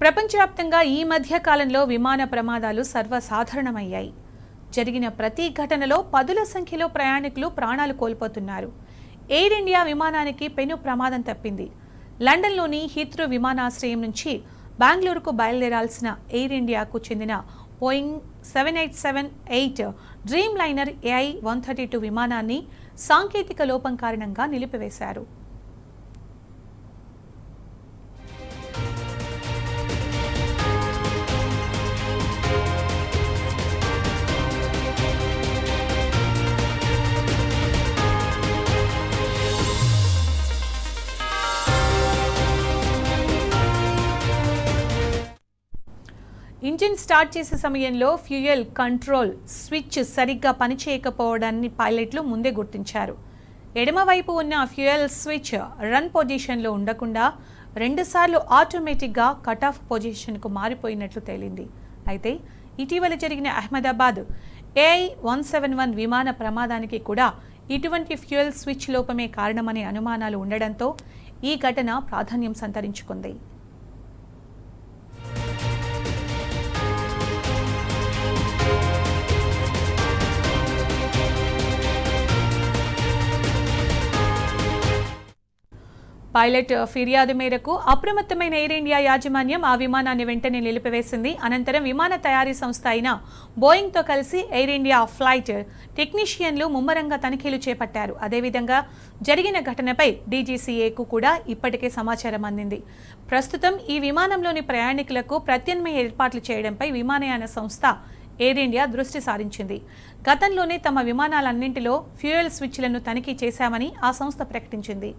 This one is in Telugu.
ప్రపంచవ్యాప్తంగా ఈ మధ్య కాలంలో విమాన ప్రమాదాలు సర్వసాధారణమయ్యాయి. జరిగిన ప్రతి ఘటనలో పదుల సంఖ్యలో ప్రయాణికులు ప్రాణాలు కోల్పోతున్నారు. ఎయిర్ ఇండియా విమానానికి పెను ప్రమాదం తప్పింది. లండన్లోని హీత్రూ విమానాశ్రయం నుంచి బెంగళూరుకు బయలుదేరాల్సిన ఎయిర్ ఇండియాకు చెందిన బోయింగ్ 787-8 డ్రీమ్ లైనర్ AI-132 విమానాన్ని సాంకేతిక లోపం కారణంగా నిలిపివేశారు. ఇంజిన్ స్టార్ట్ చేసే సమయంలో ఫ్యూయల్ కంట్రోల్ స్విచ్ సరిగ్గా పనిచేయకపోవడాన్ని పైలట్లు ముందే గుర్తించారు. ఎడమవైపు ఉన్న ఫ్యూయల్ స్విచ్ రన్ పొజిషన్లో ఉండకుండా 2 సార్లు ఆటోమేటిక్గా కట్ ఆఫ్ పొజిషన్కు మారిపోయినట్లు తేలింది. అయితే ఇటీవల జరిగిన అహ్మదాబాద్ AI-171 విమాన ప్రమాదానికి కూడా ఇటువంటి ఫ్యూయల్ స్విచ్ లోపమే కారణమనే అనుమానాలు ఉండడంతో ఈ ఘటన ప్రాధాన్యం సంతరించుకుంది. పైలట్ ఫిర్యాదు మేరకు అప్రమత్తమైన ఎయిర్ ఇండియా యాజమాన్యం ఆ విమానాన్ని వెంటనే నిలిపివేసింది. అనంతరం విమాన తయారీ సంస్థ అయిన బోయింగ్తో కలిసి ఎయిర్ ఇండియా ఫ్లైట్ టెక్నీషియన్లు ముమ్మరంగా తనిఖీలు చేపట్టారు. అదేవిధంగా జరిగిన ఘటనపై DGCAకు కూడా ఇప్పటికే సమాచారం అందింది. ప్రస్తుతం ఈ విమానంలోని ప్రయాణికులకు ప్రత్యామ్నాయ ఏర్పాట్లు చేయడంపై విమానయాన సంస్థ ఎయిర్ ఇండియా దృష్టి సారించింది. గతంలోనే తమ విమానాలన్నింటిలో ఫ్యూయల్ స్విచ్లను తనిఖీ చేశామని ఆ సంస్థ ప్రకటించింది.